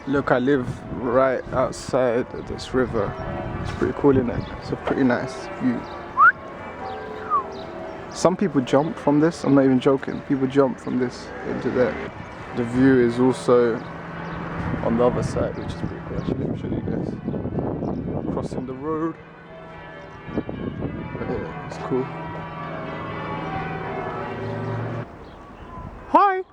Look, I live right outside this river. It's pretty cool, isn't it? It's a pretty nice view. Some people jump from this, I'm not even joking. People jump from this into there. The view is also on the other side, which is pretty cool. Actually, let me show you guys. Crossing the road. But yeah, it's cool. Hi!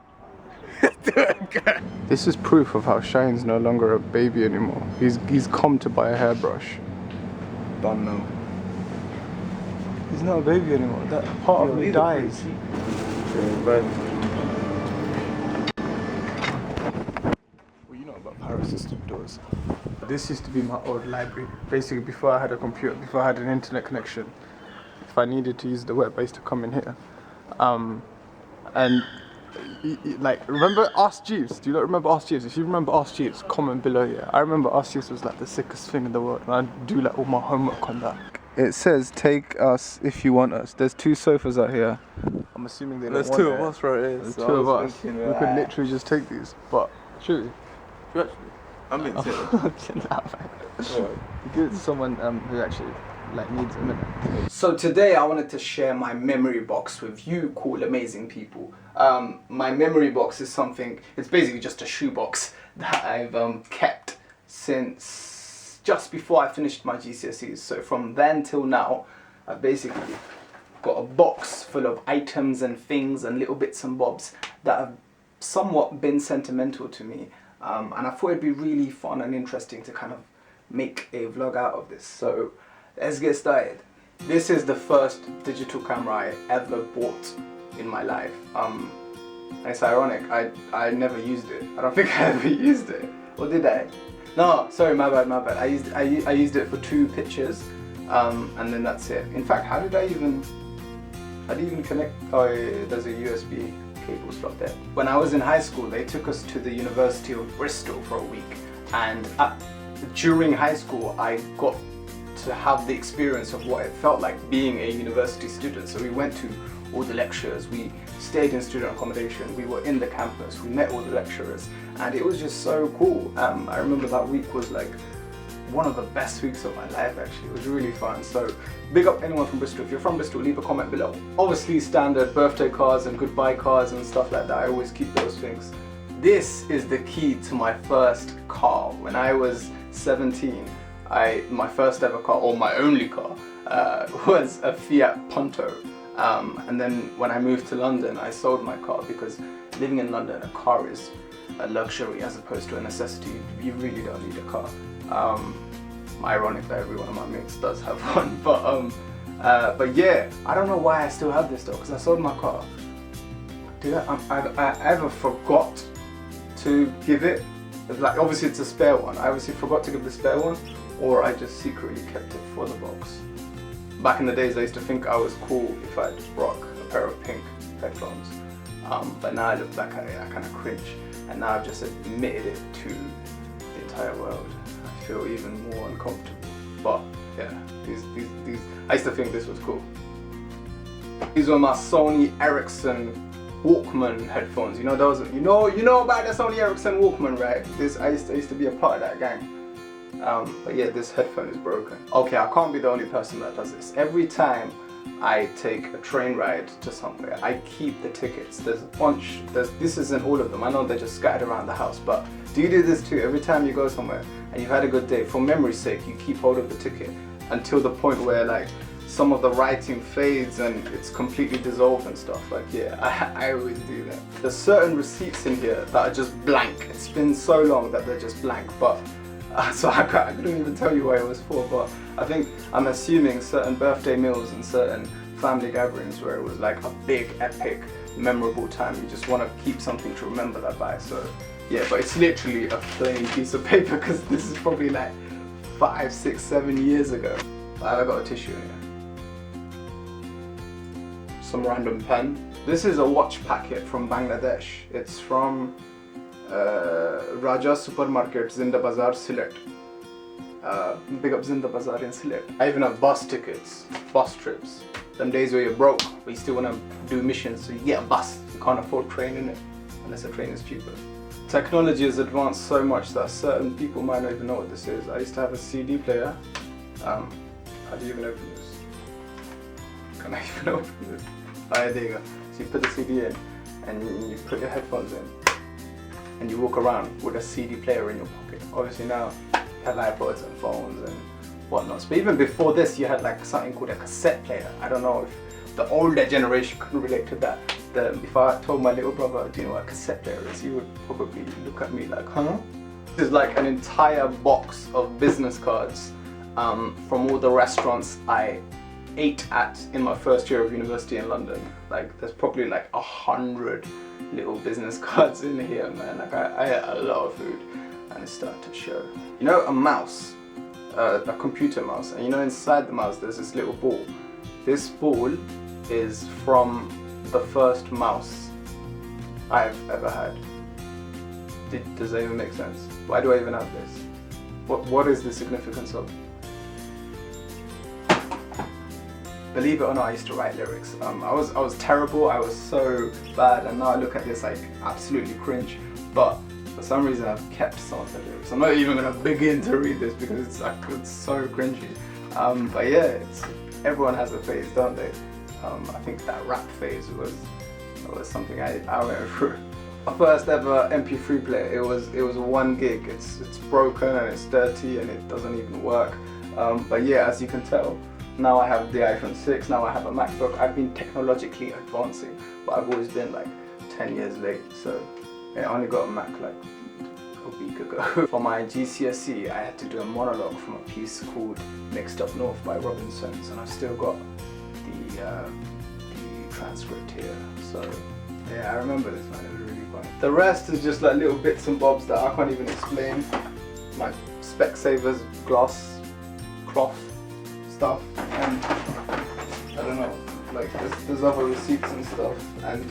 This is proof of how Shine's no longer a baby anymore. He's come to buy a hairbrush. Don't know. He's not a baby anymore. That part of me dies. Well, you know about power system doors. This used to be my old library. Basically, before I had a computer, before I had an internet connection, if I needed to use the web, I used to come in here. And like, remember Ask Jeeves? Do you not remember Ask Jeeves? If you remember Ask Jeeves, comment below here. I remember Ask Jeeves was like the sickest thing in the world, and I do like all my homework on that. It says, take us if you want us. There's 2 sofas out here. I'm assuming they don't want it. There's 2 of us, bro. There's 2 of us. We could literally just take these, but should we? Actually, I'm being serious. Give it to someone who actually like needs a minute. So today I wanted to share my memory box with you cool, amazing people. My memory box is something, it's basically just a shoebox that I've kept since just before I finished my GCSEs. So from then till now, I've basically got a box full of items and things and little bits and bobs that have somewhat been sentimental to me. And I thought it'd be really fun and interesting to kind of make a vlog out of this. So let's get started. This is the first digital camera I ever bought in my life. And it's ironic, I never used it. I don't think I ever used it. Or did I? No, sorry, my bad. I used it for 2 pictures, and then that's it. In fact, how did I even connect? Oh, yeah, there's a USB cable slot there. When I was in high school, they took us to the University of Bristol for a week, and during high school, I got to have the experience of what it felt like being a university student. So we went to all the lectures, we stayed in student accommodation, we were in the campus, we met all the lecturers, and it was just so cool. I remember that week was like one of the best weeks of my life actually. It was really fun. So big up anyone from Bristol. If you're from Bristol, leave a comment below. Obviously standard birthday cards and goodbye cards and stuff like that, I always keep those things. This is the key to my first car. When I was 17, my first ever car, or my only car, was a Fiat Punto. And then when I moved to London, I sold my car because living in London, a car is a luxury as opposed to a necessity. You really don't need a car. Ironic that every one of my mates does have one, but yeah, I don't know why I still have this though, because I sold my car. Did I ever forgot to give it? Like, obviously it's a spare one. I obviously forgot to give the spare one, or I just secretly kept it for the box. Back in the days, I used to think I was cool if I just rock a pair of pink headphones. But now I look back at it, I kind of cringe. And now I've just admitted it to the entire world. I feel even more uncomfortable. But yeah, these I used to think this was cool. These were my Sony Ericsson Walkman headphones. You know those? You know about the Sony Ericsson Walkman, right? I used to be a part of that gang. But yeah, this headphone is broken. Okay, I can't be the only person that does this. Every time I take a train ride to somewhere, I keep the tickets. There's a bunch, this isn't all of them. I know they're just scattered around the house, but do you do this too? Every time you go somewhere and you've had a good day, for memory's sake, you keep hold of the ticket until the point where like some of the writing fades and it's completely dissolved and stuff. Like, yeah, I always do that. There's certain receipts in here that are just blank. It's been so long that they're just blank, but so I couldn't even tell you what it was for, but I'm assuming certain birthday meals and certain family gatherings where it was like a big, epic, memorable time. You just want to keep something to remember that by. So yeah, but it's literally a plain piece of paper because this is probably like 5, 6, 7 years ago. I got a tissue in here. Some random pen. This is a watch packet from Bangladesh. It's from Raja Supermarket, Zinda Bazar, Sylhet. Big up Zinda Bazar in Sylhet. I even have bus tickets, bus trips. Them days where you're broke, but you still want to do missions, so you get a bus. You can't afford train in it, unless a train is cheaper. Technology has advanced so much that certain people might not even know what this is. I used to have a CD player. How do you even open this? Can I even open this? There you go. So you put the CD in and you put your headphones in and you walk around with a CD player in your pocket. Obviously now you have iPods and phones and whatnot. But even before this you had like something called a cassette player. I don't know if the older generation can relate to that. If I told my little brother, do you know what a cassette player is, he would probably look at me like, huh? This is like an entire box of business cards from all the restaurants I ate at in my first year of university in London. Like there's probably like 100 little business cards in here, man. Like I ate a lot of food and it's starting to show. You know, a mouse, a computer mouse, and you know inside the mouse there's this little ball. This ball is from the first mouse I've ever had. Does that even make sense? Why do I even have this? What is the significance of? Believe it or not, I used to write lyrics. I was terrible, I was so bad, and now I look at this like absolutely cringe. But for some reason I've kept some of the lyrics. I'm not even gonna begin to read this because it's so cringy. But yeah, everyone has a phase, don't they? I think that rap phase was something I went through. My first ever MP3 player, it was 1 gig. It's broken and it's dirty and it doesn't even work. But yeah, as you can tell, now I have the iPhone 6. Now I have a MacBook. I've been technologically advancing, but I've always been like 10 years late. So yeah, I only got a Mac like a week ago. For my GCSE, I had to do a monologue from a piece called Mixed Up North by Robinsons, and I've still got the transcript here. So yeah, I remember this, man. It was really fun. The rest is just like little bits and bobs that I can't even explain. My Specsavers glass cloth stuff, and I don't know, like there's other receipts and stuff and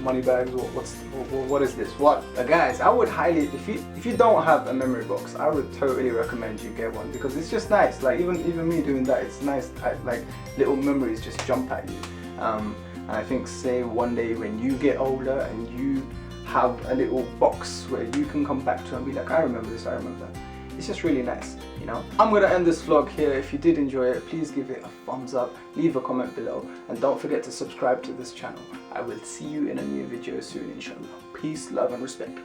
money bags. What is this? What guys, I would highly, if you don't have a memory box, I would totally recommend you get one, because it's just nice. Like even me doing that, it's nice. Like little memories just jump at you. And I think, say one day when you get older and you have a little box where you can come back to and be like, I remember this, I remember that. It's just really nice, you know. I'm gonna end this vlog here. If you did enjoy it, please give it a thumbs up, leave a comment below, and don't forget to subscribe to this channel. I will see you in a new video soon, inshallah. Peace, love and respect.